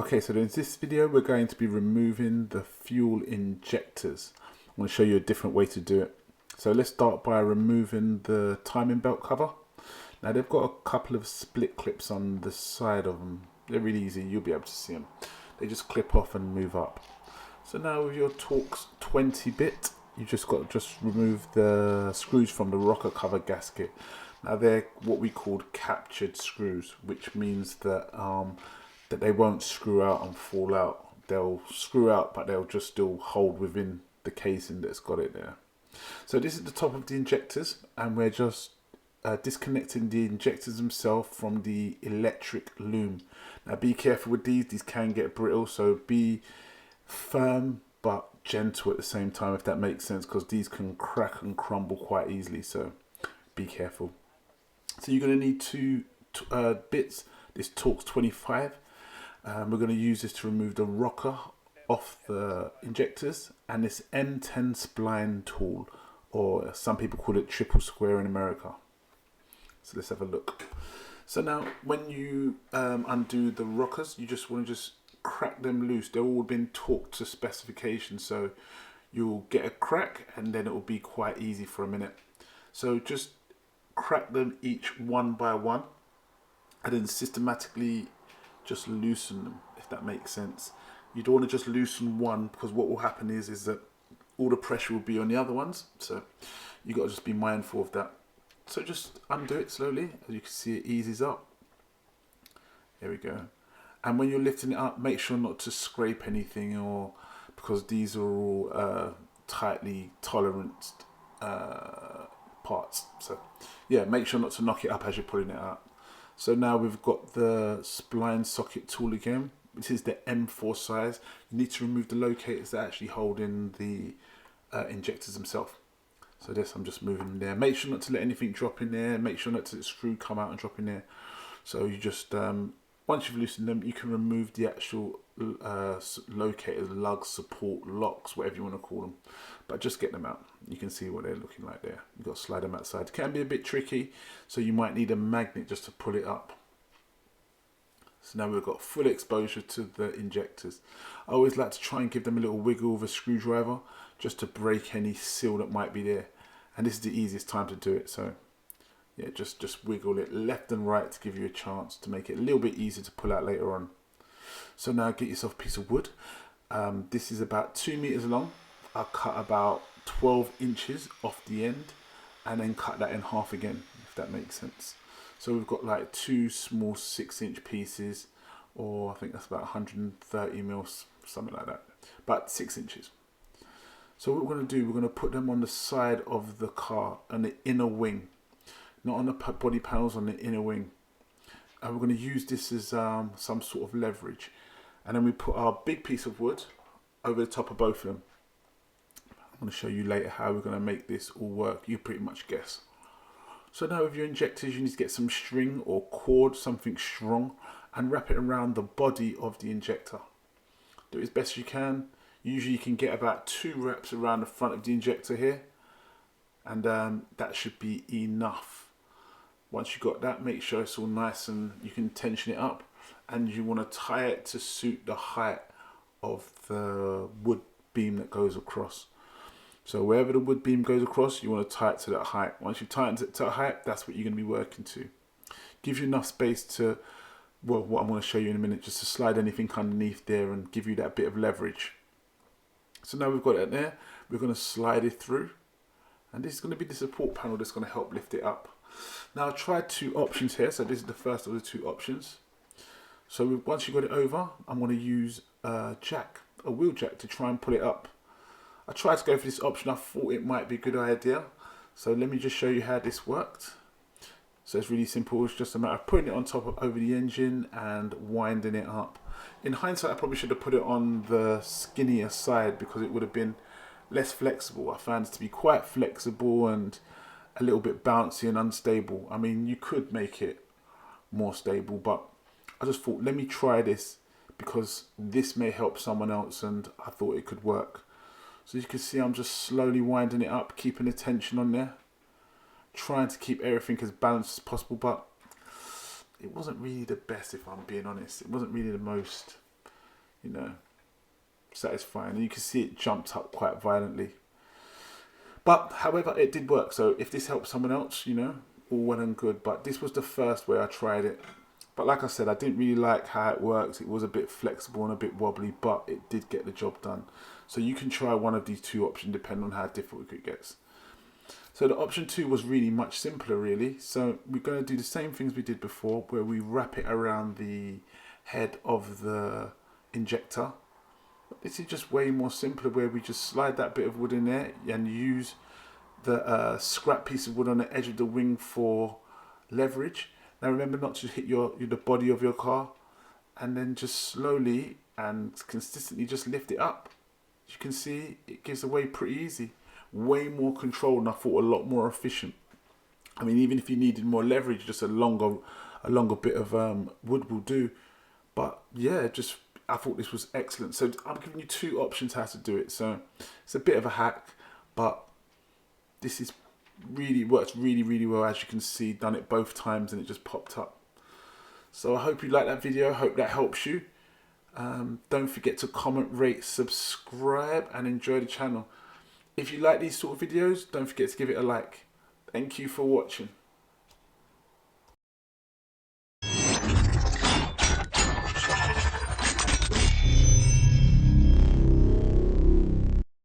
Okay, so in this video we're going to be removing the fuel injectors. I'm going to show you a different way to do it. So let's start by removing the timing belt cover. Now they've got a couple of split clips on the side of them. They're really easy, you'll be able to see them. They just clip off and move up. So now with your Torx 20 bit, you just got to remove the screws from the rocker cover gasket. Now they're what we call captured screws, which means that that they won't screw out and fall out. They'll screw out, but they'll just still hold within the casing that's got it there. So this is the top of the injectors, and we're just disconnecting the injectors themselves from the electric loom. Now be careful with these can get brittle, so be firm but gentle at the same time, if that makes sense, because these can crack and crumble quite easily, so be careful. So you're going to need two bits, this Torx 25. We're going to use this to remove the rocker off the injectors, and this M10 spline tool, or some people call it triple square in America. So let's have a look. So now when you undo the rockers, you just want to crack them loose. They've all been torqued to specification, so you'll get a crack and then it will be quite easy for a minute. So just crack them each one by one and then systematically just loosen them, if that makes sense. You don't want to just loosen one, because what will happen is that all the pressure will be on the other ones, so you got to just be mindful of that. So just undo it slowly. As you can see, it eases up. There we go. And when you're lifting it up, make sure not to scrape anything, or because these are all tightly toleranced parts. So yeah, make sure not to knock it up as you're pulling it out. So now we've got the spline socket tool again. This is the M4 size. You need to remove the locators that actually hold in the injectors themselves. So this, I'm just moving them there. Make sure not to let anything drop in there. Make sure not to let the screw come out and drop in there. So you just, once you've loosened them, you can remove the actual locators, lugs, support, locks, whatever you want to call them. But just get them out. You can see what they're looking like there. You've got to slide them outside. It can be a bit tricky, so you might need a magnet just to pull it up. So now we've got full exposure to the injectors. I always like to try and give them a little wiggle with a screwdriver just to break any seal that might be there. And this is the easiest time to do it. So yeah, just wiggle it left and right to give you a chance to make it a little bit easier to pull out later on. So now get yourself a piece of wood. This is about 2 meters long. I'll cut about 12 inches off the end and then cut that in half again, if that makes sense. So we've got like two small 6-inch pieces, or I think that's about 130 mils, something like that, about 6 inches. So what we're going to do, we're going to put them on the side of the car, on the inner wing, not on the body panels, on the inner wing. And we're going to use this as some sort of leverage. And then we put our big piece of wood over the top of both of them. I'm going to show you later how we're going to make this all work. You pretty much guess. So now with your injectors, you need to get some string or cord, something strong, and wrap it around the body of the injector. Do it as best you can. Usually you can get about 2 wraps around the front of the injector here, and that should be enough. Once you've got that, make sure it's all nice and you can tension it up, and you want to tie it to suit the height of the wood beam that goes across. So wherever the wood beam goes across, you want to tie it to that height. Once you've tightened it to that height, that's what you're going to be working to. Give you enough space to, well, what I'm going to show you in a minute, just to slide anything underneath there and give you that bit of leverage. So now we've got it there, we're going to slide it through. And this is going to be the support panel that's going to help lift it up. Now I tried 2 options here, so this is the first of the 2 options. So once you've got it over, I'm going to use a wheel jack to try and pull it up. I tried to go for this option, I thought it might be a good idea. So let me just show you how this worked. So it's really simple, it's just a matter of putting it on top of over the engine and winding it up. In hindsight, I probably should have put it on the skinnier side because it would have been less flexible. I found it to be quite flexible and a little bit bouncy and unstable. I mean, you could make it more stable, but I just thought, let me try this because this may help someone else, and I thought it could work. So you can see I'm just slowly winding it up, keeping the tension on there, trying to keep everything as balanced as possible, but it wasn't really the best, if I'm being honest. It wasn't really the most you know, satisfying. And you can see it jumped up quite violently. But however, it did work. So if this helps someone else, you know, all well and good. But this was the first way I tried it. But like I said, I didn't really like how it works. It was a bit flexible and a bit wobbly, but it did get the job done. So you can try one of these two options depending on how difficult it gets. So the option 2 was really much simpler, really. So we're going to do the same things we did before, where we wrap it around the head of the injector. But this is just way more simpler, where we just slide that bit of wood in there and use the scrap piece of wood on the edge of the wing for leverage. Now remember not to hit the body of your car, and then just slowly and consistently just lift it up. As you can see, it gives away pretty easy. Way more control, and I thought a lot more efficient. I mean, even if you needed more leverage, just a longer bit of wood will do. But yeah, I thought this was excellent. So I'm giving you two options how to do it. So it's a bit of a hack, but this is works really well. As you can see, done it both times and it just popped up. So I hope you like that video. I hope that helps you. Don't forget to comment, rate, subscribe, and enjoy the channel. If you like these sort of videos, don't forget to give it a like. Thank you for watching.